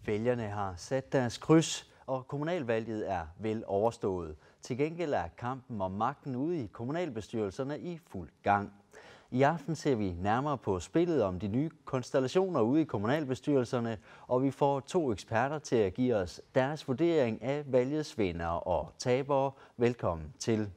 Vælgerne har sat deres kryds, og kommunalvalget er vel overstået. Til gengæld er kampen om magten ude i kommunalbestyrelserne i fuld gang. I aften ser vi nærmere på spillet om de nye konstellationer ude i kommunalbestyrelserne, og vi får 2 eksperter til at give os deres vurdering af valgets vindere og tabere. Velkommen til.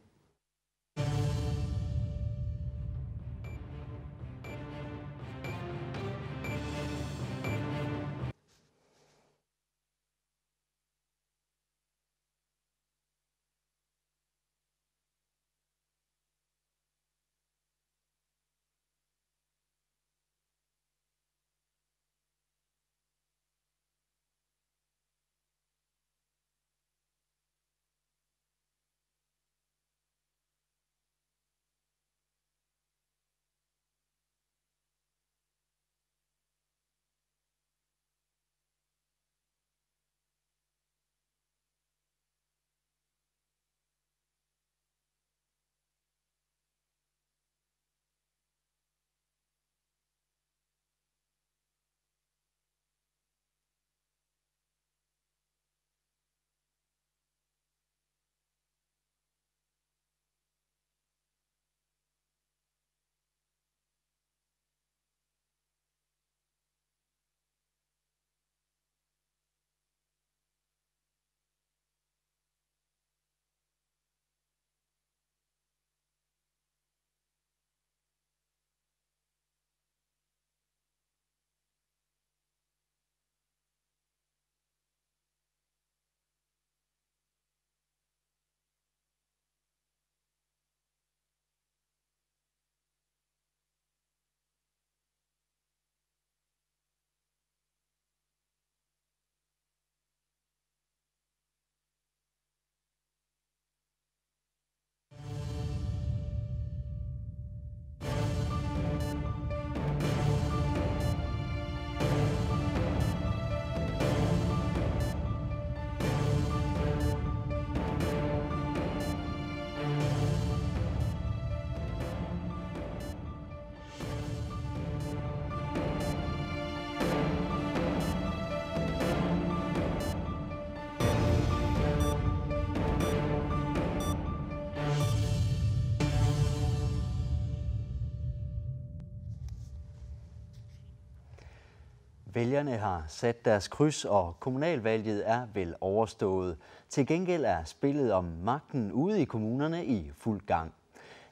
Vælgerne har sat deres kryds, og kommunalvalget er vel overstået. Til gengæld er spillet om magten ude i kommunerne i fuld gang.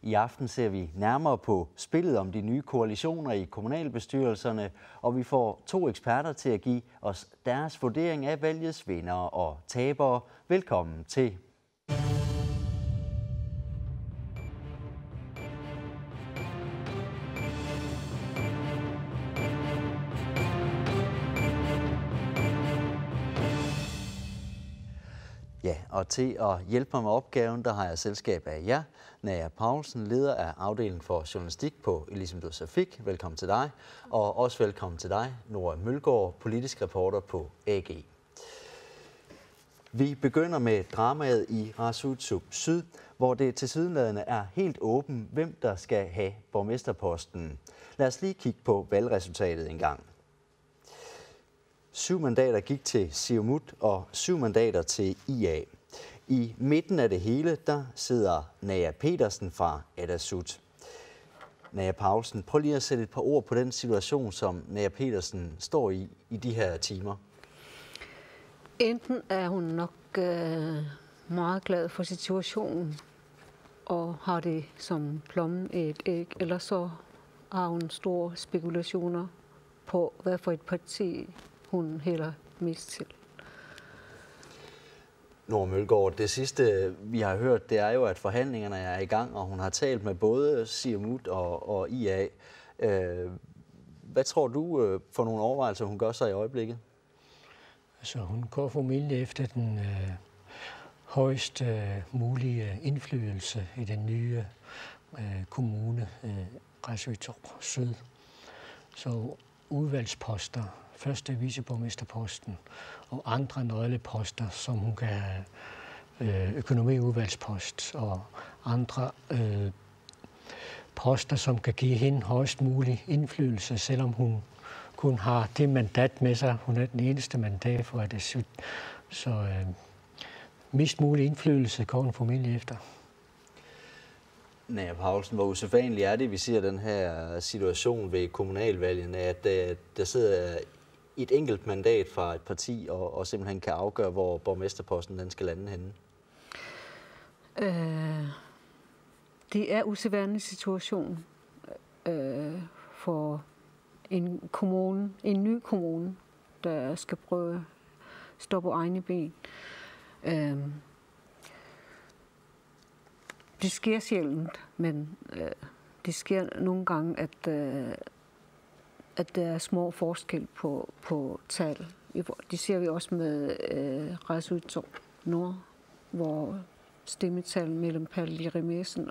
I aften ser vi nærmere på spillet om de nye koalitioner i kommunalbestyrelserne, og vi får 2 eksperter til at give os deres vurdering af valgets vindere og tabere. Velkommen til. Ja, og til at hjælpe mig med opgaven, der har jeg selskab af jer. Naja Paulsen, leder af afdelingen for journalistik på Elisabeth Safik. Velkommen til dig. Og også velkommen til dig, Nora Mølgaard, politisk reporter på AG. Vi begynder med dramaet i Rasudsub Syd, hvor det tilsyneladende er helt åbent, hvem der skal have borgmesterposten. Lad os lige kigge på valgresultatet en gang. 7 mandater gik til Siumut og 7 mandater til IA. I midten af det hele, der sidder Naja Petersen fra Atassut. Naja Paulsen, prøv lige at sætte et par ord på den situation, som Naja Petersen står i de her timer. Enten er hun nok meget glad for situationen og har det som plommen i et æg, eller så har hun store spekulationer på, hvad for et parti hun hælder mest til. Nora Mølgaard, det sidste, vi har hørt, det er jo, at forhandlingerne er i gang, og hun har talt med både Siumut og IA. Hvad tror du for nogle overvejelser, hun gør sig i øjeblikket? Altså, hun går formentlig efter den højst mulige indflydelse i den nye kommune, Rasudsub Syd. Så udvalgsposter, første viceborgmesterposten og andre nøgleposter, som hun kan have, økonomiudvalgspost og andre poster, som kan give hende højst mulig indflydelse, selvom hun hun har det mandat med sig. Hun er den eneste mandat for det. Så mest mulig indflydelse går en familie efter. Naja Paulsen, hvor usædvanligt er det, vi ser den her situation ved kommunalvalgene, at der sidder et enkelt mandat fra et parti og simpelthen kan afgøre, hvor borgmesterposten den skal lande henne? Det er usædvanlig situation for en ny kommune, der skal prøve at stå på egne ben. Det sker sjældent, men det sker nogle gange, at der er små forskel på tal. Det ser vi også med Ræsø Nord, hvor stemmetal mellem Palle Remesen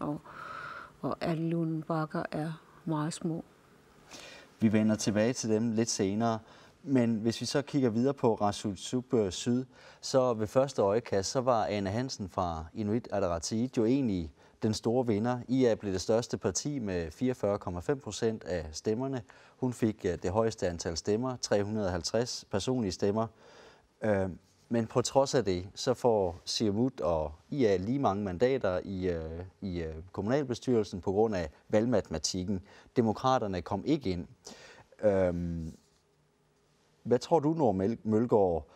og Alun Bakker er meget små. Vi vender tilbage til dem lidt senere, men hvis vi så kigger videre på Ræsø Syd, så ved første øjekast, så var Ane Hansen fra Inuit Ataqatigiit jo egentlig den store vinder. IA blev det største parti med 44,5% af stemmerne. Hun fik det højeste antal stemmer, 350 personlige stemmer. Men på trods af det, så får Siumut og IA lige mange mandater i kommunalbestyrelsen på grund af valgmatematikken. Demokraterne kom ikke ind. Hvad tror du, Nora Mølgaard?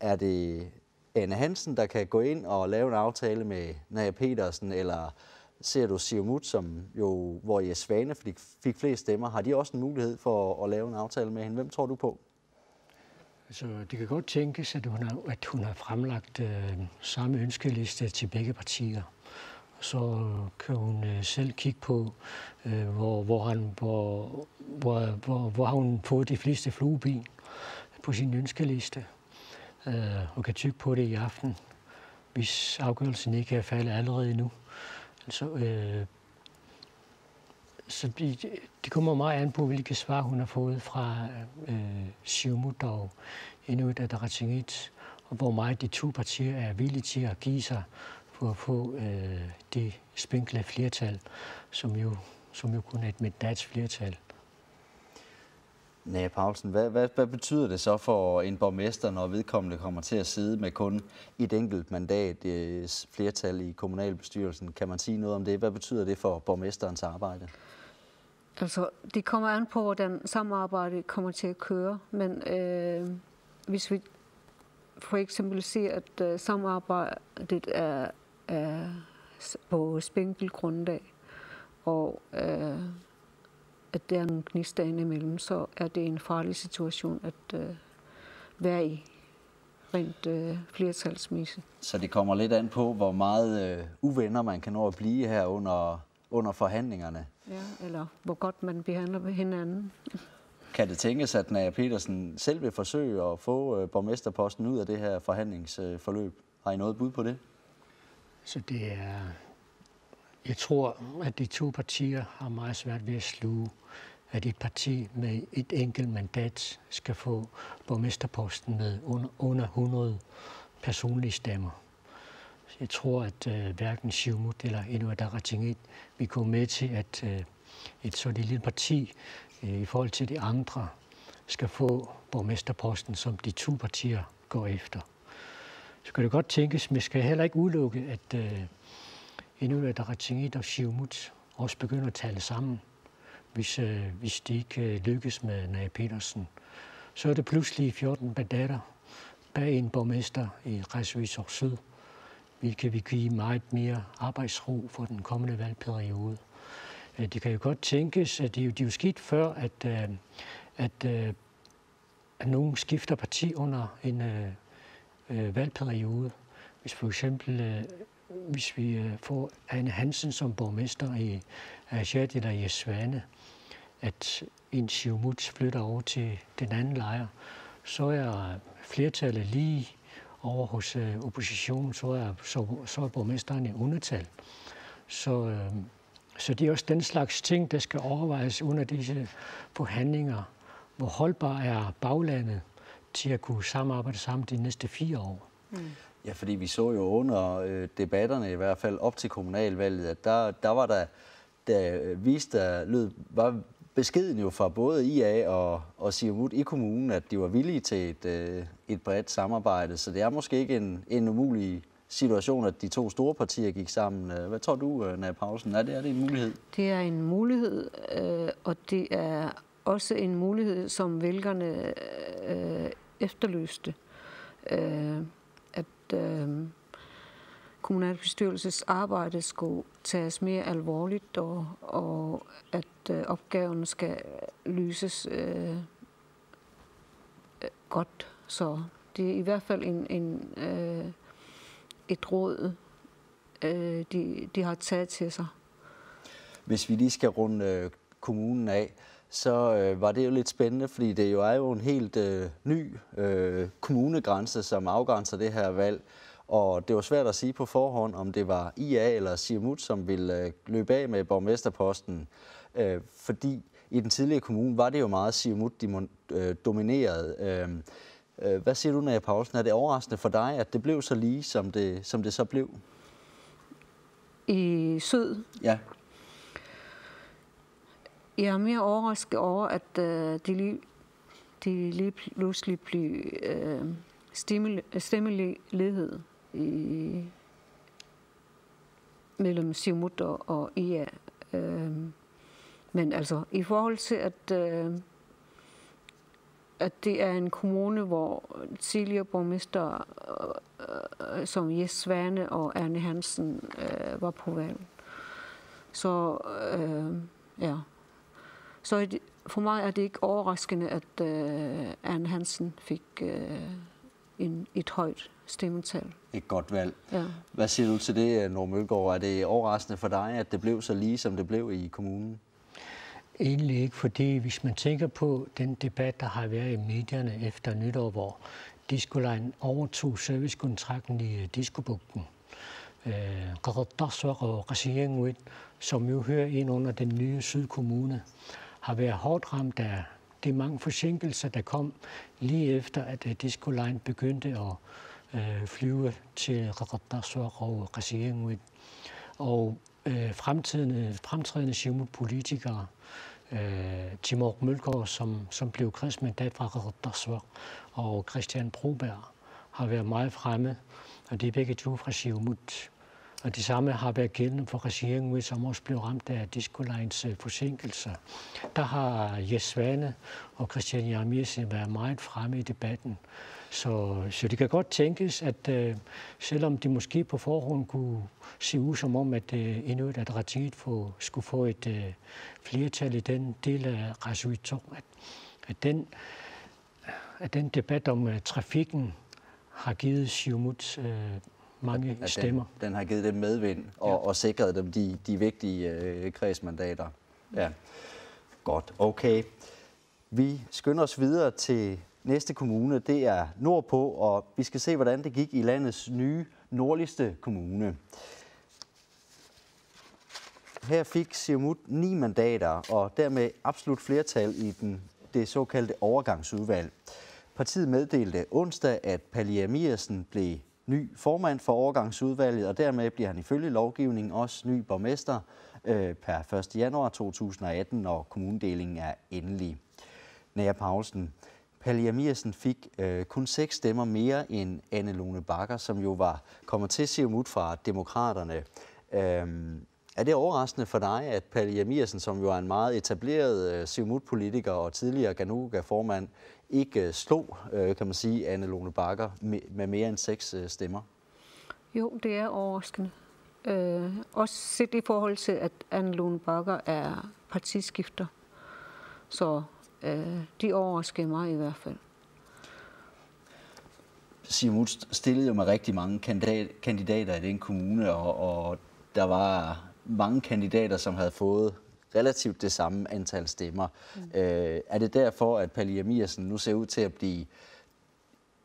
Er det Ane Hansen, der kan gå ind og lave en aftale med Naja Petersen, eller ser du Siumut, som jo, hvor Jes Svane fik flest stemmer, har de også en mulighed for at lave en aftale med hende? Hvem tror du på? Altså, det kan godt tænkes, at hun har fremlagt samme ønskeliste til begge partier. Så kan hun selv kigge på, hvor har hun fået de fleste flueben på sin ønskeliste. Og kan tykke på det i aften, hvis afgørelsen ikke er faldet allerede nu. Så det kommer meget an på, hvilke svar hun har fået fra Siumut og Inuit Ataqatigiit, og hvor meget de to partier er villige til at give sig for at få det spinkle flertal, som jo kun er et mandatsflertal. Naja Paulsen, hvad betyder det så for en borgmester, når vedkommende kommer til at sidde med kun et enkelt mandat flertal i kommunalbestyrelsen? Kan man sige noget om det? Hvad betyder det for borgmesterens arbejde? Altså, det kommer an på, hvordan samarbejdet kommer til at køre, men hvis vi for eksempel ser, at samarbejdet er på spinkel grundlag, og at der er nogle gnister indimellem, så er det en farlig situation at være i rent flertalsmæssigt. Så det kommer lidt an på, hvor meget uvenner man kan nå at blive her under forhandlingerne? Ja, eller hvor godt man behandler hinanden. Kan det tænkes, at Naja Petersen selv vil forsøge at få borgmesterposten ud af det her forhandlingsforløb? Har I noget bud på det? Så det er... Jeg tror, at de to partier har meget svært ved at sluge, at et parti med et enkelt mandat skal få borgmesterposten med under 100 personlige stemmer. Jeg tror, at hverken Siumut eller Inuit Ataqatigiit vil gå med til, at et så lille parti i forhold til de andre skal få borgmesterposten, som de to partier går efter. Så kan det godt tænkes, men vi skal heller ikke udelukke, at Inuit Ataqatigiit og Siumut også begynder at tale sammen, hvis de ikke lykkes med Naja Petersen. Så er det pludselig 14 mandater bag en borgmester i Ræsø Syd, hvilket vil give meget mere arbejdsro for den kommende valgperiode. Det kan jo godt tænkes, at det er jo sket før, at nogen skifter parti under en valgperiode. Hvis for eksempel hvis vi får Ane Hansen som borgmester i Aasiaat eller Jes Svane, at en Siumut flytter over til den anden lejr, så er flertallet lige over hos oppositionen, så er borgmesteren i undertal. Så det er også den slags ting, der skal overvejes under disse forhandlinger. Hvor holdbar er baglandet til at kunne samarbejde sammen de næste 4 år? Mm. Ja, fordi vi så jo under debatterne, i hvert fald op til kommunalvalget, at der var der vist, der var beskeden jo fra både IA og Siumut i kommunen, at de var villige til et bredt samarbejde, så det er måske ikke en umulig situation, at de to store partier gik sammen. Hvad tror du, Naja Paulsen? Er det en mulighed? Det er en mulighed, og det er også en mulighed, som vælgerne efterløste. At kommunalbestyrelses arbejde skulle tages mere alvorligt, og at opgaven skal løses godt. Så det er i hvert fald et råd, de har taget til sig. Hvis vi lige skal runde kommunen af, så var det jo lidt spændende, fordi det jo er jo en helt ny kommunegrænse, som afgrænser det her valg. Og det var svært at sige på forhånd, om det var IA eller Siumut, som ville løbe af med borgmesterposten. Fordi i den tidligere kommune var det jo meget Siumut, de dominerede. Hvad siger du, Naja Paulsen? Er det overraskende for dig, at det blev så lige, som det så blev? I syd? Ja. Jeg er mere overrasket over, at de lige pludselig blev stemmelighed mellem Siumut og IA. Men altså, i forhold til, at det er en kommune, hvor tidligere borgmester som Jes Svane og Arne Hansen var på valg. Så ja. Så for mig er det ikke overraskende, at Arne Hansen fik et højt stemmetal. Et godt valg. Ja. Hvad siger du til det, Nora Mølgaard? Er det overraskende for dig, at det blev så lige, som det blev i kommunen? Egentlig ikke, fordi hvis man tænker på den debat, der har været i medierne efter nytår, hvor Discoline overtog servicekontrakten i Discobugten, Qaqortoq og Qasigiannguit, som jo hører ind under den nye Sydkommune, har været hårdt ramt af de mange forsinkelser, der kom lige efter, at Discoline begyndte at flyve til Qaqortoq og Qasigiannguit. Og fremtrædende Siumut-politikere, Timur Mølgaard, som blev kredsmandat fra Qaqortoq, og Christian Broberg har været meget fremme, og det er begge to fra Siumut. Og det samme har været gældende for Qasigiannguit, som også blev ramt af Discolines forsinkelser. Der har Jes Svane og Christian Jeremiassen været meget fremme i debatten. Så det kan godt tænkes, at selvom de måske på forhånd kunne se ud som om, at Inuit Ataqatigiit skulle få et flertal i den del af Qasigiannguit, at den debat om trafikken har givet Siumut mange stemmer. Den har givet dem medvind og sikret dem de vigtige kredsmandater. Ja, godt. Okay. Vi skynder os videre til næste kommune. Det er nordpå, og vi skal se, hvordan det gik i landets nye nordligste kommune. Her fik Siumut 9 mandater, og dermed absolut flertal i det såkaldte overgangsudvalg. Partiet meddelte onsdag, at Palle Amiassen blev ny formand for overgangsudvalget, og dermed bliver han ifølge lovgivningen også ny borgmester per 1. januar 2018, når kommunedelingen er endelig. Naja Paulsen, Palle Amiassen fik kun 6 stemmer mere end Anne Lone Bagger, som jo var kommet til Siumut fra Demokraterne. Er det overraskende for dig, at Palle Amiassen, som jo er en meget etableret Siumut-politiker og tidligere Ganuga-formand, ikke slog, kan man sige, Anne Lone Bagger med mere end 6 stemmer? Jo, det er overraskende. Også set i forhold til, at Anne Lone Bagger er partiskifter. Så de overrasker mig i hvert fald. Siumut stillede jo med rigtig mange kandidater i den kommune, og der var mange kandidater, som havde fået relativt det samme antal stemmer. Er det derfor, at Palle Amiassen nu ser ud til at blive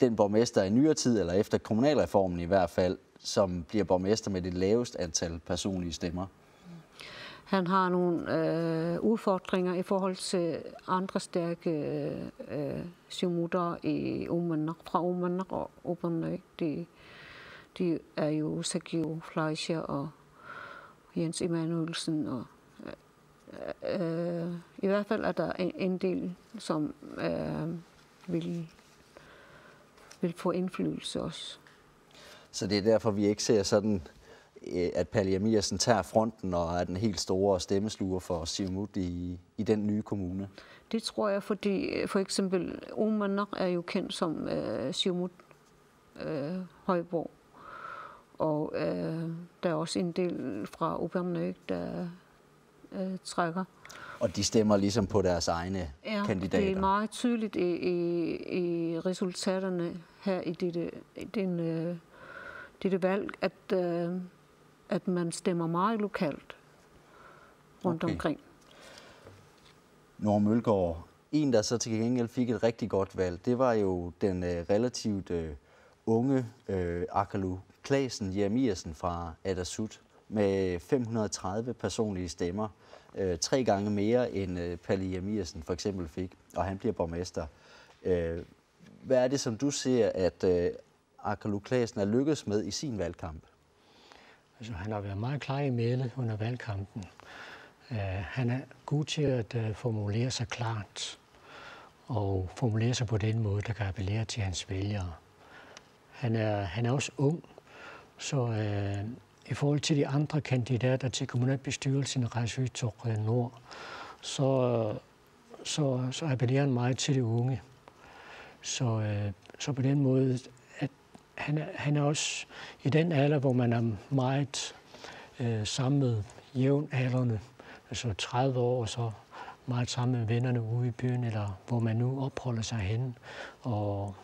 den borgmester i nyere tid, eller efter kommunalreformen i hvert fald, som bliver borgmester med det laveste antal personlige stemmer? Han har nogle udfordringer i forhold til andre stærke Siumutter i Uummannaq, fra Uummannaq og Uummannaq. De er jo Sergio Fleischer og Jens Emanuelsen. Og, i hvert hvert fald er der en del, som vil få indflydelse også. Så det er derfor, vi ikke ser sådan, at Palle Jamiasen tager fronten og er den helt store stemmesluger for Siumut i den nye kommune? Det tror jeg, fordi for eksempel Uummannaq er jo kendt som Siumut Højborg. Og der er også en del fra Uummannaq, der trækker. Og de stemmer ligesom på deres egne kandidater? Ja, det er meget tydeligt i resultaterne her i dette valg, at man stemmer meget lokalt rundt omkring. Norm Mølgaard, en der så til gengæld fik et rigtig godt valg, det var jo den relativt unge Aqalu Claesen Jeremiasen fra Atassut med 530 personlige stemmer. 3 gange mere end Palle Jamiasen for eksempel fik, og han bliver borgmester. Hvad er det, som du ser, at Aqalu Claesen er lykkedes med i sin valgkamp? Altså, han har været meget klar i mælet under valgkampen. Han er god til at formulere sig klart og formulere sig på den måde, der kan appellere til hans vælgere. Han er også ung, så i forhold til de andre kandidater til kommunalbestyrelsen i Ræsø Nord, så appellerer han meget til de unge. Så på den måde, at han er også i den alder, hvor man er meget sammen med jævnaldrende, altså 30 år, og så meget sammen med vennerne ude i byen, eller hvor man nu opholder sig henne, og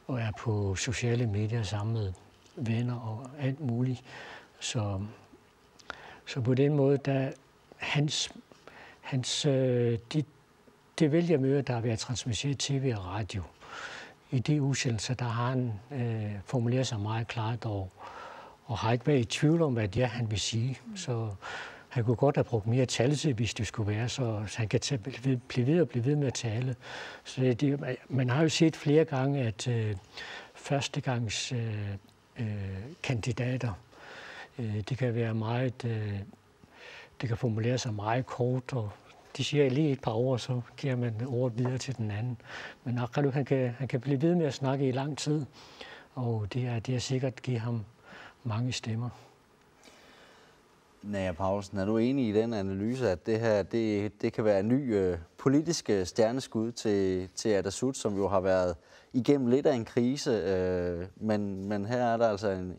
er på sociale medier sammen med venner og alt muligt. Så på den måde, der det vælgermøde, der har været transmitteret tv og radio, i de udsendelser, der har han formuleret sig meget klart og har ikke været i tvivl om, hvad det er, han vil sige. Så han kunne godt have brugt mere taletid, hvis det skulle være, så han kan blive ved med at tale. Så man har jo set flere gange, at førstegangs kandidater, det kan være meget, det kan formulere sig meget kort, og de siger lige et par ord, så giver man ordet videre til den anden. Men Aqalu, han kan blive ved med at snakke i lang tid, og det er sikkert givet ham mange stemmer. Naja Paulsen, er du enig i den analyse, at det her det kan være en ny politisk stjerneskud til Atassut, som jo har været igennem lidt af en krise, men her er der altså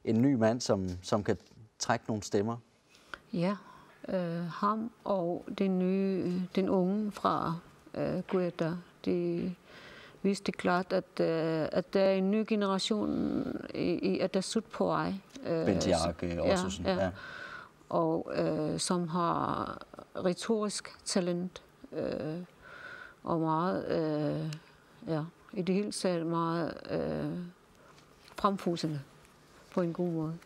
en ny mand, som kan trække nogle stemmer? Ja, ham og den unge fra Guetta, de viste klart, at der er en ny generation i Atassut på vej. Bentiak Ottosen, ja. Og som har retorisk talent og meget, i det hele taget meget fremfusende på en god måde.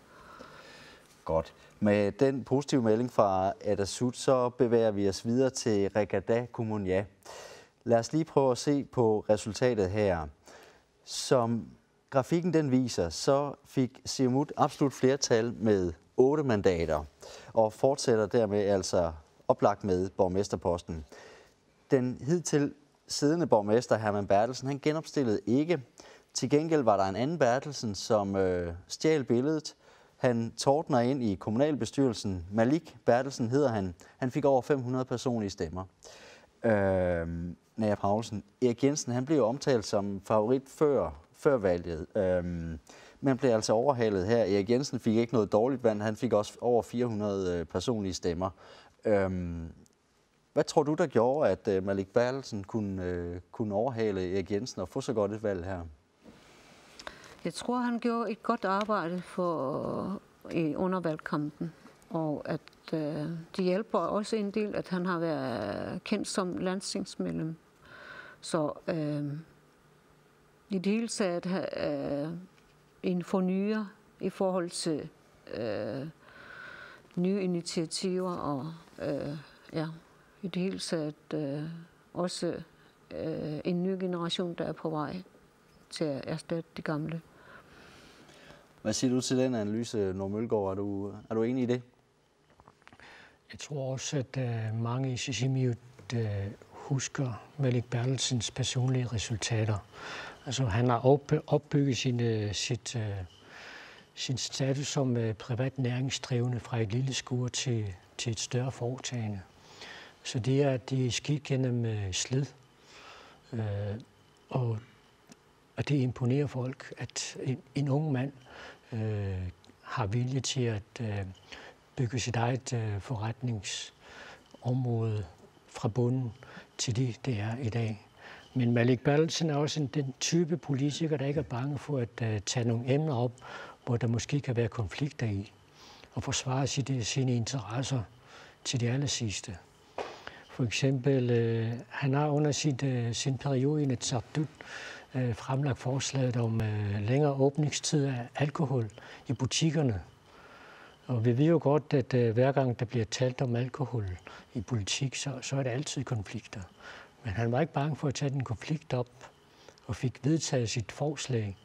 Godt. Med den positive melding fra Atassut, så bevæger vi os videre til Regada Kommunia. Lad os lige prøve at se på resultatet her. Som grafikken den viser, så fik Siumut absolut flertal med 8 mandater og fortsætter dermed altså oplagt med borgmesterposten. Den hidtil siddende borgmester Herman Bertelsen, han genopstillede ikke. Til gengæld var der en anden Bertelsen, som stjal billedet. Han tordner ind i kommunalbestyrelsen. Malik Bertelsen hedder han. Han fik over 500 personlige stemmer. Naja Paulsen, Erik Jensen, han blev omtalt som favorit før valget. Men blev altså overhalet her. Erik Jensen fik ikke noget dårligt valg. Han fik også over 400 personlige stemmer. Hvad tror du, der gjorde, at Malik Bertelsen kunne overhale Erik Jensen og få så godt et valg her? Jeg tror, han gjorde et godt arbejde under valgkampen, og at det hjælper også en del, at han har været kendt som landstingsmedlem. Så i det hele taget en fornyer i forhold til nye initiativer, og i det hele taget også en ny generation, der er på vej til at erstatte de gamle. Hvad siger du til den analyse, Norm Mølgaard? Er du enig i det? Jeg tror også, at mange i Sisimiut husker Malik Bertelsens personlige resultater. Altså, han har opbygget sin status som privat næringsdrivende fra et lille skur til et større foretagende. Så det er skidt gennem slid. Og det imponerer folk, at en ung mand har vilje til at bygge sit eget forretningsområde fra bunden til det er i dag. Men Malik Bertelsen er også den type politiker, der ikke er bange for at tage nogle emner op, hvor der måske kan være konflikter i, og forsvare sine interesser til det allersidste. For eksempel, han har under sin periode i Inatsisartut fremlagt forslaget om længere åbningstid af alkohol i butikkerne. Og vi ved jo godt, at hver gang der bliver talt om alkohol i politik, så er der altid konflikter. Men han var ikke bange for at tage den konflikt op og fik vedtaget sit forslag,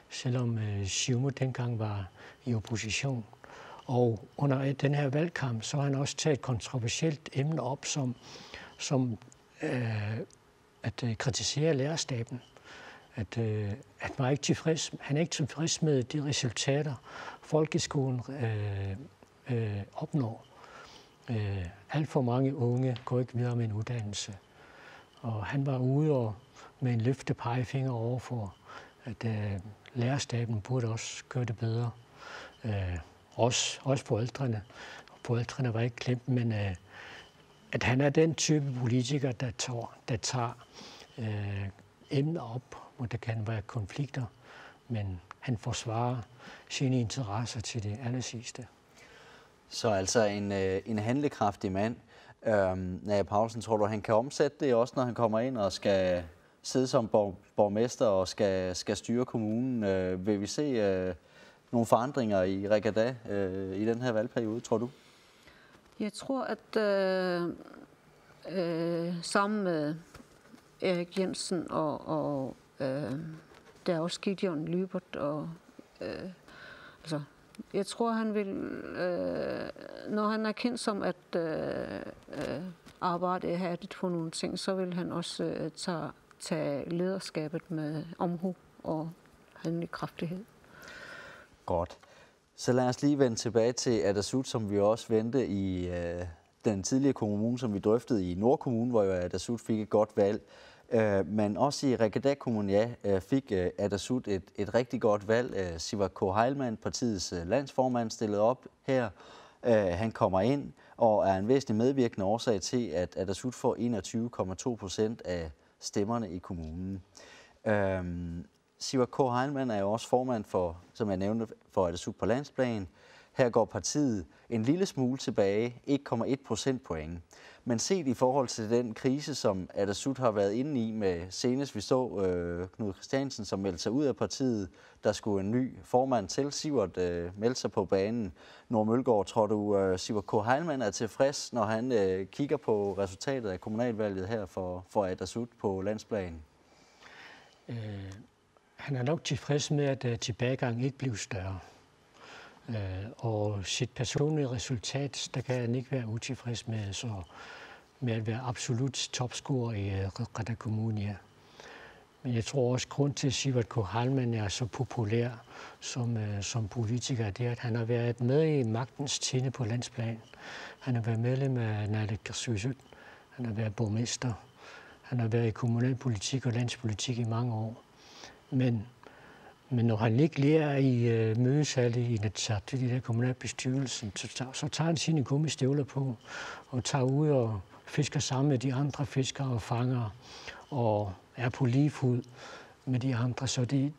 selvom Siumut dengang var i opposition. Og under den her valgkamp, så har han også taget et kontroversielt emne op, som at kritisere lærerstaben. At han er ikke tilfreds med de resultater, folkeskolen opnår. Alt for mange unge går ikke videre med en uddannelse. Og han var ude med en løftet pegefinger overfor, at lærerstaben burde også gøre det bedre. Også forældrene. Forældrene var ikke glemt, men at han er den type politiker, der tager emner op, hvor der kan være konflikter, men han forsvarer sine interesser til det allersidste. Så altså en handlekraftig mand. Naja Paulsen, tror du, han kan omsætte det også, når han kommer ind og skal sidde som borgmester og skal styre kommunen? Vil vi se nogle forandringer i Regada i den her valgperiode, tror du? Jeg tror, at sammen med Erik Jensen og der er også Gideon Lybert og altså, jeg tror, han vil, når han er kendt som at arbejde ihærdigt for nogle ting, så vil han også tage lederskabet med omhu og handlekraftighed. Godt. Så lad os lige vende tilbage til Atassut, som vi også vendte i den tidligere kommune, som vi drøftede i Nordkommune, hvor jo Atassut fik et godt valg. Men også i Regada Kommune fik Atassut et rigtig godt valg. Sivat K. Heilmann, partiets landsformand, stillede op her. Han kommer ind og er en væsentlig medvirkende årsag til, at Atassut får 21,2% af stemmerne i kommunen. Sivat K. Heilmann er jo også formand for, som jeg nævnte, for Atassut på landsplan. Her går partiet en lille smule tilbage, 1,1 procentpoint. Men set i forhold til den krise, som Atassut har været inde i, med senest vi så Knud Christiansen, som meldte sig ud af partiet, der skulle en ny formand til. Sivert meldte sig på banen. Nord Mølgaard, tror du, Sivat K. Heilmann er tilfreds, når han kigger på resultatet af kommunalvalget her for Atassut på landsplan? Han er nok tilfreds med, at tilbagegang ikke blev større. Og sit personlige resultat, der kan han ikke være utilfreds med, så med at være absolut topscorer i Regada Kommune. Ja. Men jeg tror også, grund til, at Sivat K. Heilmann er så populær som politiker, det er, at han har været med i magtens tinde på landsplan. Han har været medlem af Naalakkersuisut. Han har været borgmester. Han har været i kommunalpolitik og landspolitik i mange år. Men når han ikke lærer i mødesalget i Inatsisartut, i den kommunalbestyrelsen, så tager han sine gummistøvler på og tager ud og fisker sammen med de andre fiskere og fanger og er på lige fod med de andre. Så det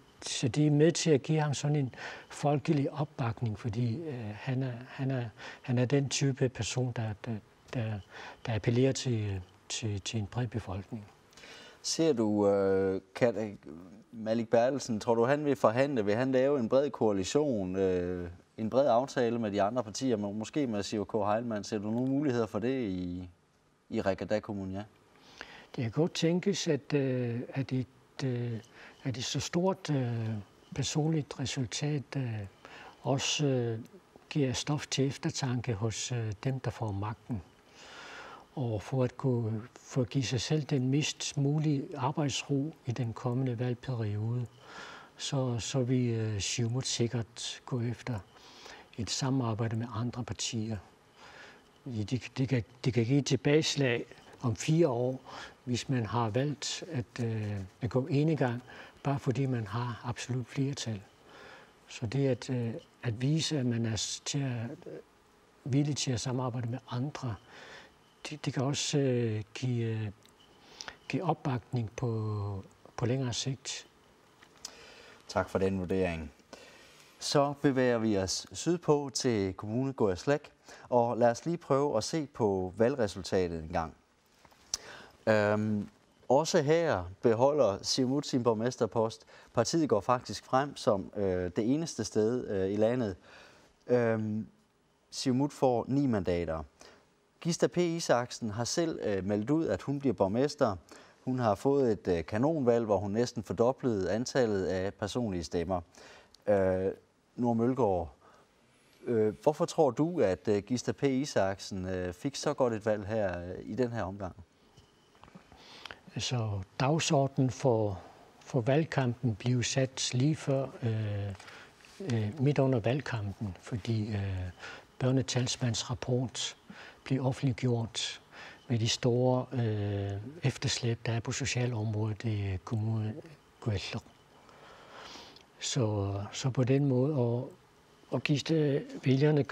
er med til at give ham sådan en folkelig opbakning, fordi han er den type person, der appellerer til en bred befolkning. Ser du, Malik Bertelsen, tror du, han vil forhandle? Vil han lave en bred koalition, en bred aftale med de andre partier, måske med Sivat K. Heilmann? Ser du nogle muligheder for det i Regada Kommune? Ja? Det kan godt tænkes, at et så stort personligt resultat også giver stof til eftertanke hos dem, der får magten. Og for at kunne give sig selv den mest mulige arbejdsro i den kommende valgperiode, så vil Siumut sikkert gå efter et samarbejde med andre partier. Det kan give et tilbageslag om 4 år, hvis man har valgt at gå enegang, bare fordi man har absolut flertal. Så det at vise, at man er villig til at samarbejde med andre, det kan også give opbakning på længere sigt. Tak for den vurdering. Så bevæger vi os sydpå til kommune Kujalleq, og lad os lige prøve at se på valgresultatet en gang. Også her beholder Siumut sin borgmesterpost. Partiet går faktisk frem som det eneste sted i landet. Siumut får 9 mandater. Gista P. Isaksen har selv meldt ud, at hun bliver borgmester. Hun har fået et kanonvalg, hvor hun næsten fordoblede antallet af personlige stemmer. Nora Mølgaard, hvorfor tror du, at Gista P. Isaksen fik så godt et valg her i den her omgang? Så dagsordenen for valgkampen blev sat lige før midt under valgkampen, fordi børnetalsmandsrapport blev offentliggjort med de store efterslæb, der er på socialområdet i kommunen Kujalleq. Så på den måde, og Gista vælgerne det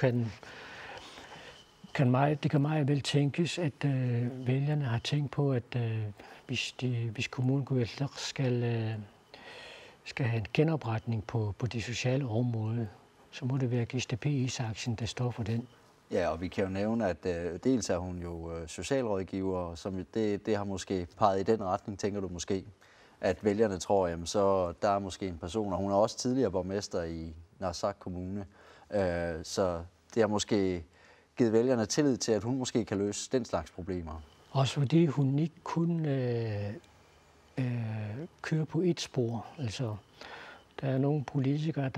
kan meget vel tænkes, at vælgerne har tænkt på, at hvis kommunen Kujalleq skal have en genopretning på det sociale område, så må det være Gista P. Isaksen, der står for den. Ja, og vi kan jo nævne, at dels er hun jo socialrådgiver, som det har måske peget i den retning, tænker du måske, at vælgerne tror, jamen så der er måske en person, og hun er også tidligere borgmester i Narsaq Kommune, så det har måske givet vælgerne tillid til, at hun måske kan løse den slags problemer. Også fordi hun ikke kun kører på et spor. Altså, der er nogle politikere,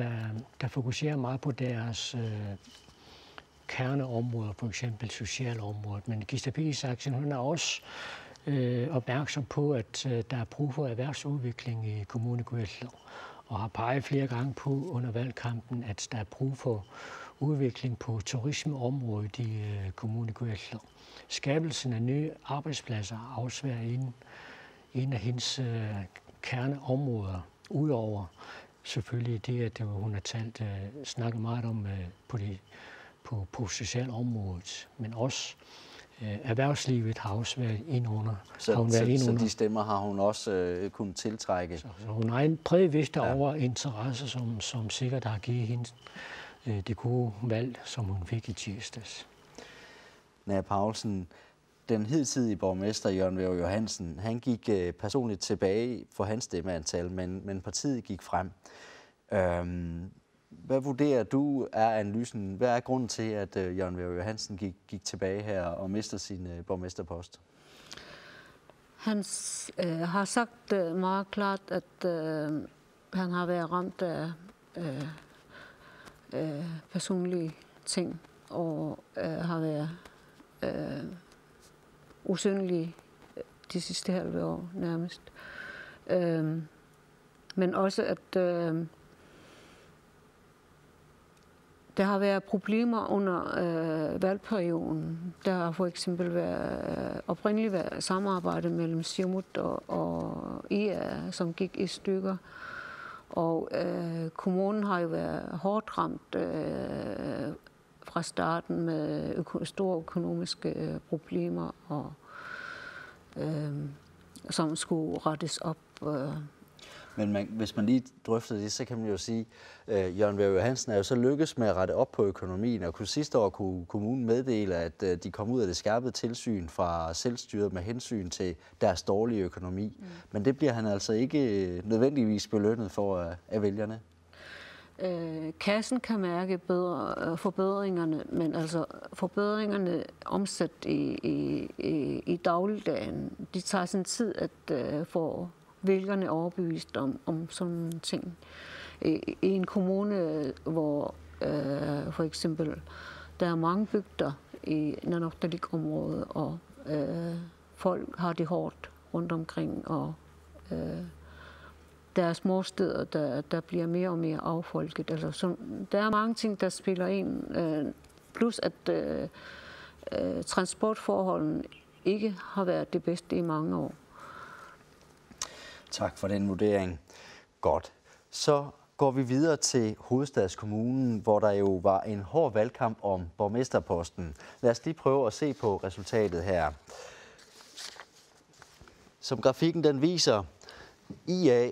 der fokuserer meget på deres kerneområder, for eksempel socialområdet. Men Gista P. Isaksen, hun er også opmærksom på, at der er brug for erhvervsudvikling i kommunen Kujalleq, og har peget flere gange på under valgkampen, at der er brug for udvikling på turismeområdet i kommunen Kujalleq. Skabelsen af nye arbejdspladser afsværer en af hendes kerneområder, udover selvfølgelig det, at hun har snakket meget om på socialområdet, men også erhvervslivet har også været ind under. Så de stemmer har hun også kunnet tiltrække? Så hun har en bred vifte over interesse, som sikkert har givet hende det gode valg, som hun fik i tirsdags. Nea Paulsen, den hidtidige borgmester Jørgen Væver Johansen, han gik personligt tilbage for hans stemmeantal, men partiet gik frem. Hvad vurderer du er analysen? Hvad er grunden til, at Jørgen Væver Johansen gik tilbage her og mistede sin borgmesterpost? Han har sagt meget klart, at han har været ramt af personlige ting og har været usynlig de sidste halve år nærmest. Men også, at der har været problemer under valgperioden. Der har for eksempel oprindeligt været samarbejde mellem Siumut og IA, som gik i stykker. Og kommunen har jo været hårdt ramt fra starten med store økonomiske problemer, og som skulle rettes op. Men hvis man lige drøfter det, så kan man jo sige, at Jørgen Væver Johansen er jo så lykkes med at rette op på økonomien, og sidste år kunne kommunen meddele, at de kom ud af det skærpede tilsyn fra selvstyret med hensyn til deres dårlige økonomi. Men det bliver han altså ikke nødvendigvis belønnet for af vælgerne. Kassen kan mærke forbedringerne, men altså forbedringerne omsat i dagligdagen, de tager sådan tid at få vælgerne overbevist om sådan ting. I en kommune, hvor For eksempel, der er mange bygder i Nanortalik-området, og folk har det hårdt rundt omkring, og der er små steder, der bliver mere og mere affolket. Altså, så der er mange ting, der spiller ind, plus at transportforholdene ikke har været det bedste i mange år. Tak for den vurdering. Godt. Så går vi videre til Hovedstadskommunen, hvor der jo var en hård valgkamp om borgmesterposten. Lad os lige prøve at se på resultatet her. Som grafikken den viser, IA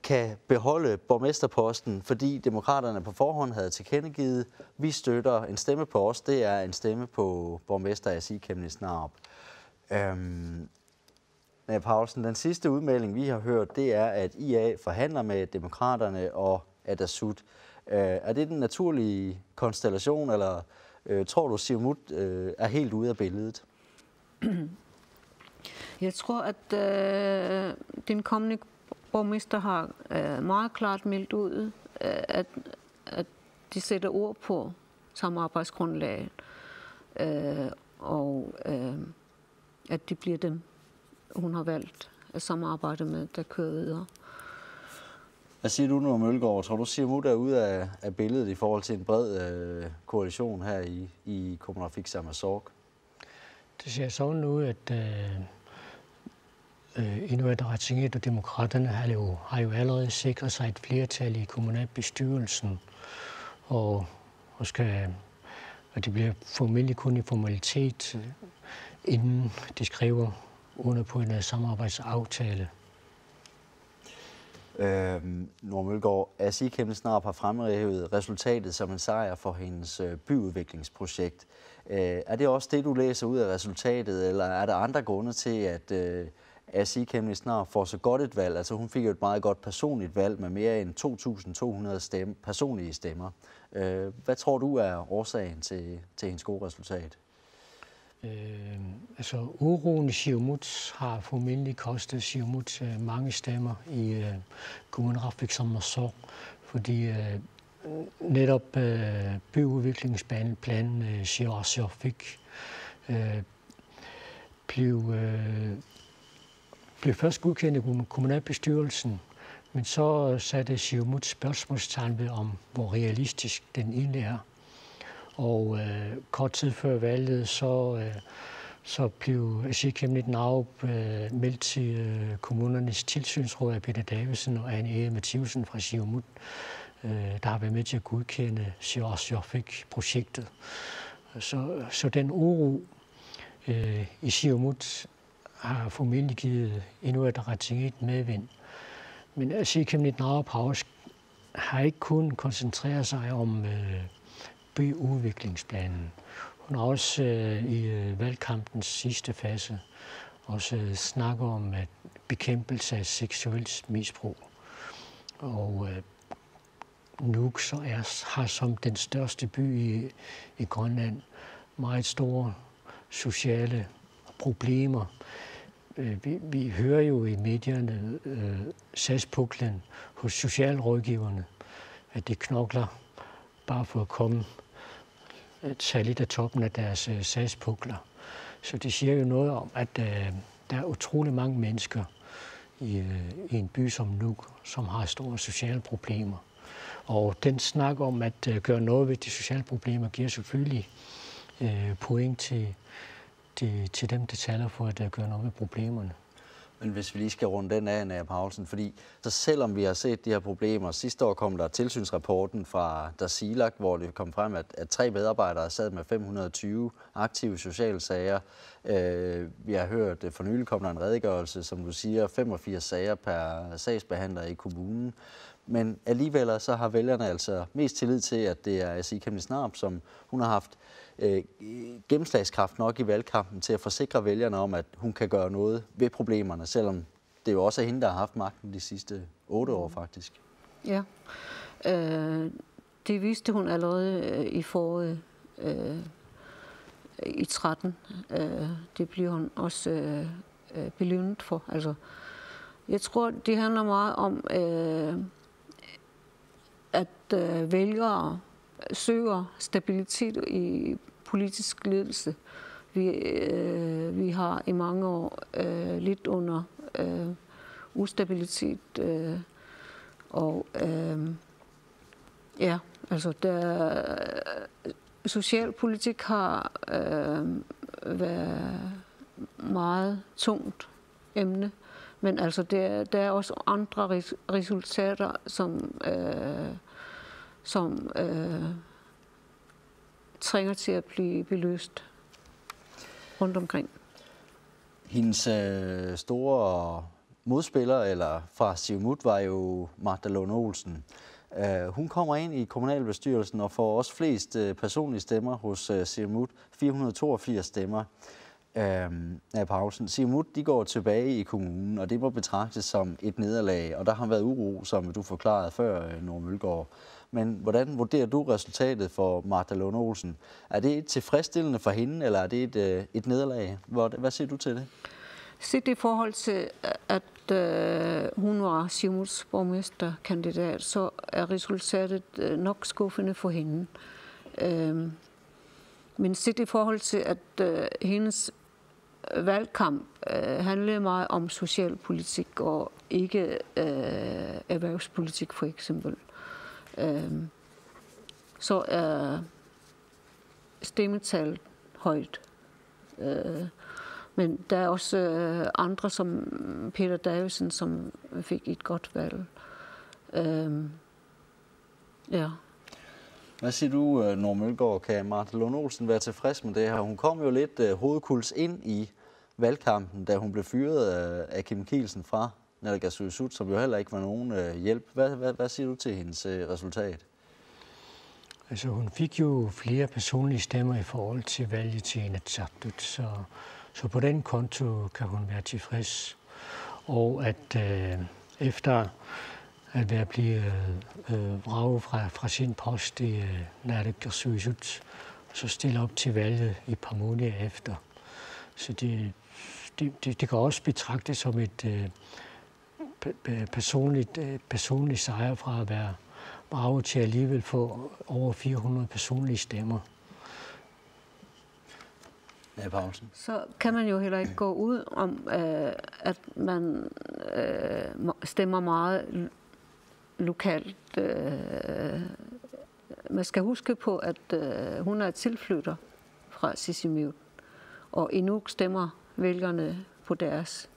kan beholde borgmesterposten, fordi demokraterne på forhånd havde tilkendegivet, vi støtter en stemme på os. Det er en stemme på borgmester Aziz Kemnitz Narup. Paulsen, den sidste udmelding, vi har hørt, det er, at IA forhandler med demokraterne og Atassut. Er det den naturlige konstellation, eller tror du, Siumut er helt ude af billedet? Jeg tror, at den kommende borgmester har meget klart meldt ud, at de sætter ord på samarbejdsgrundlaget, og at det bliver dem, hun har valgt at samarbejde med, der kører videre. Hvad siger du nu, Mølgaard? Tror du, Siumut er ude af billedet i forhold til en bred koalition her i Kommunal Amagersorg? Det ser sådan ud, at Inuit Ataqatigiit og demokraterne har jo allerede sikret sig et flertal i kommunalbestyrelsen, og det bliver formentlig kun i formalitet, inden de skriver under på en samarbejdsaftale. Nora Mølgaard, Aziz Kemnitz Narup har fremhævet resultatet som en sejr for hendes byudviklingsprojekt. Er det også det, du læser ud af resultatet, eller er der andre grunde til, at Aziz Kemnitz Narup får så godt et valg? Altså hun fik jo et meget godt personligt valg med mere end 2.200 personlige stemmer. Hvad tror du er årsagen til hendes gode resultat? Uroen i Siumut har formentlig kostet Siumut mange stemmer i Kommunal Amagersorg, fordi netop byudviklingsplanen Siorasiorfik blev først godkendt i kommunalbestyrelsen, men så satte Siumut spørgsmålstegn ved, om hvor realistisk den egentlig er. Og kort tid før valget, så blev Aziz Kemnitz Narup meldt til kommunernes tilsynsråd af Peter Davidsen og Anne E. Mathiusen fra Siumut, der har været med til at godkende Siorasiorfik-projektet. Så den uro i Siumut har formentlig givet Inuit Ataqatigiit medvind. Men Aziz Kemnitz Narup har ikke kun koncentreret sig om byudviklingsplanen. Hun har også i valgkampens sidste fase også snakket om bekæmpelse af seksuelt misbrug. Og Nuuk har som den største by i Grønland meget store sociale problemer. Vi hører jo i medierne sagspuklen hos socialrådgiverne, at de knokler bare for at tage lidt af toppen af deres sagspukler. Så det siger jo noget om, at der er utrolig mange mennesker i en by som Nuuk, som har store sociale problemer. Og den snak om at gøre noget ved de sociale problemer giver selvfølgelig point til dem, der taler for at gøre noget ved problemerne. Men hvis vi lige skal runde den af, Nora Paulsen, fordi så selvom vi har set de her problemer, sidste år kom der tilsynsrapporten fra Tasiilaq, hvor det kom frem, at 3 medarbejdere sad med 520 aktive sociale sager. Vi har hørt, for nylig kom der en redegørelse, som du siger, 85 sager per sagsbehandler i kommunen. Men alligevel så har vælgerne altså mest tillid til, at det er Aziz Kemnitz Narup, som hun har haft gennemslagskraft nok i valgkampen til at forsikre vælgerne om, at hun kan gøre noget ved problemerne, selvom det jo også er hende, der har haft magten de sidste 8 år faktisk. Ja, det viste hun allerede i foråret i 13. Det bliver hun også belønnet for. Altså, jeg tror, det handler meget om, at vælgere søger stabilitet i politisk ledelse. Vi har i mange år lidt under ustabilitet, og ja, altså socialpolitik har været meget tungt emne, men altså der er også andre resultater, som trænger til at blive beløst rundt omkring. Hendes store modspiller eller fra Siumut var jo Magda Lund Olsen. Hun kommer ind i kommunalbestyrelsen og får også flest personlige stemmer hos Siumut, 482 stemmer af pausen. Siumut, de går tilbage i kommunen, og det må betragtes som et nederlag, og der har været uro, som du forklarede før, Nora Mølgaard. Men hvordan vurderer du resultatet for Magda Lund Olsen? Er det tilfredsstillende for hende, eller er det et nederlag? Hvad siger du til det? Set i forhold til, at hun var Siumuts borgmesterkandidat, så er resultatet nok skuffende for hende. Men set i forhold til, at hendes valgkamp handlede meget om socialpolitik og ikke erhvervspolitik for eksempel, så er stemmetallet højt. Men der er også andre som Peter Davidsen, som fik et godt valg. Ja. Hvad siger du, Nora Mølgaard? Kan Magda Lund Olsen være tilfreds med det her? Hun kom jo lidt hovedkuls ind i valgkampen, da hun blev fyret af Kim Kielsen fra Naalakkersuisut, som jo heller ikke var nogen hjælp. Hvad siger du til hendes resultat? Altså, hun fik jo flere personlige stemmer i forhold til valget til Inatsisartut, så på den konto kan hun være tilfreds. Og at efter at være blevet vraget fra sin post i Naalakkersuisut, så stille op til valget et par måneder efter. Så det kan også betragtes som et personligt sejr fra at være vraget til alligevel få over 400 personlige stemmer. Ja, pausen. Så kan man jo heller ikke gå ud om, at man stemmer meget lokalt. Man skal huske på, at hun er tilflytter fra Sisimiut, og i Nuuk stemmer vælgerne på deres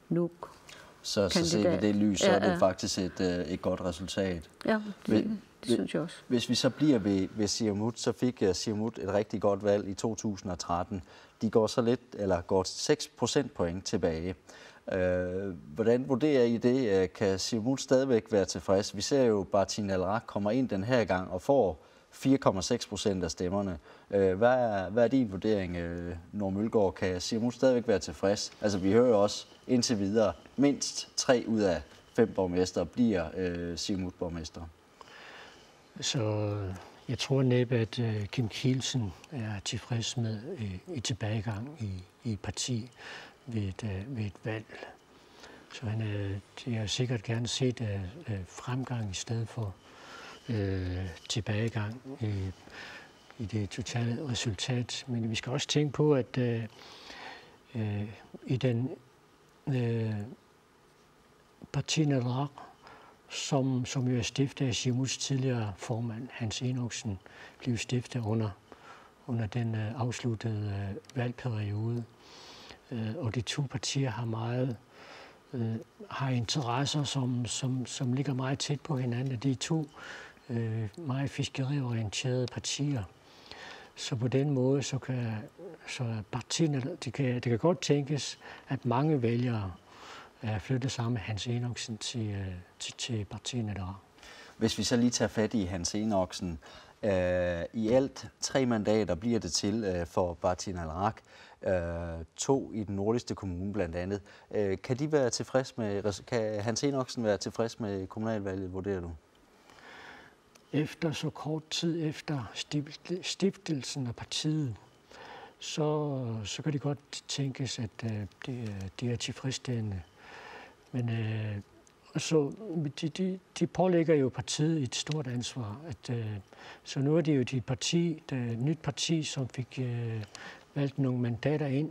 Nuuk. Så ser vi det lys, så er det faktisk et godt resultat. Ja, det synes jeg også. Hvis vi så bliver ved Siumut, så fik Siumut et rigtig godt valg i 2013. De går 6 procentpoint tilbage. Hvordan vurderer I det? Kan Siumut stadigvæk være tilfreds? Vi ser jo, at Bartin Alrak kommer ind den her gang og får 4,6% af stemmerne. Hvad er din vurdering, Nora Mølgaard? Kan Siumut stadigvæk være tilfreds? Altså, vi hører jo også indtil videre, mindst 3 ud af 5 borgmester bliver Siumut-borgmester. Så jeg tror næppe, at Kim Kielsen er tilfreds med et tilbagegang i et parti ved et valg. Så han har sikkert gerne set fremgang i stedet for tilbagegang i det totale resultat. Men vi skal også tænke på, at i den Bartin Alrak, som jo er stiftet af Siumuts tidligere formand, Hans Enoksen, blev stiftet under den afsluttede valgperiode. Og de to partier har interesser, som ligger meget tæt på hinanden. De er to meget fiskeriorienterede partier. Så på den måde, det kan godt tænkes, at mange vælgere er flyttet sammen med Hans Enoksen til Bartin Alrak. Hvis vi så lige tager fat i Hans Enoksen, i alt 3 mandater bliver det til for Bartin Alrak. 2 i den nordligste kommune blandt andet. Kan Hans Enoksen være tilfreds med kommunalvalget, vurderer du? Efter så kort tid efter stiftelsen af partiet, så kan det godt tænkes, at det er tilfredsstillende. Men så de pålægger jo partiet et stort ansvar. Så nu er det jo et nyt parti, som fik valgt nogle mandater ind.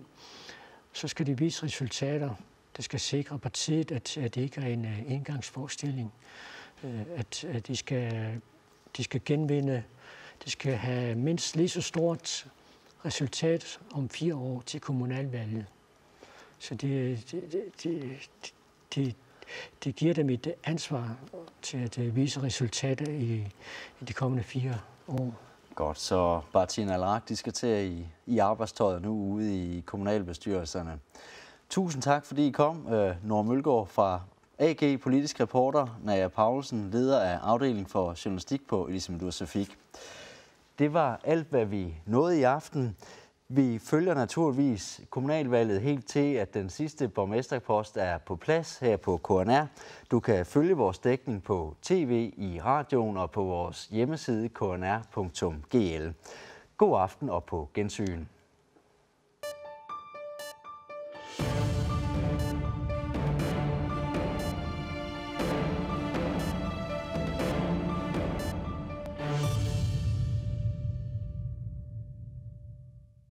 Så skal de vise resultater. Det skal sikre partiet, at det ikke er en engangsforestilling. At de skal genvinde. De skal have mindst lige så stort resultat om 4 år til kommunalvalget. Så det giver dem et ansvar til at vise resultater i de kommende 4 år. Godt, så Bartin Alraq, de skal til i arbejdstøjet nu ude i kommunalbestyrelserne. Tusind tak, fordi I kom. Nora Mølgaard fra AG Politisk Reporter, Naja Paulsen, leder af afdelingen for journalistik på Elisabeth Sofik. Det var alt, hvad vi nåede i aften. Vi følger naturligvis kommunalvalget helt til, at den sidste borgmesterpost er på plads her på KNR. Du kan følge vores dækning på tv, i radioen og på vores hjemmeside knr.gl. God aften og på gensyn.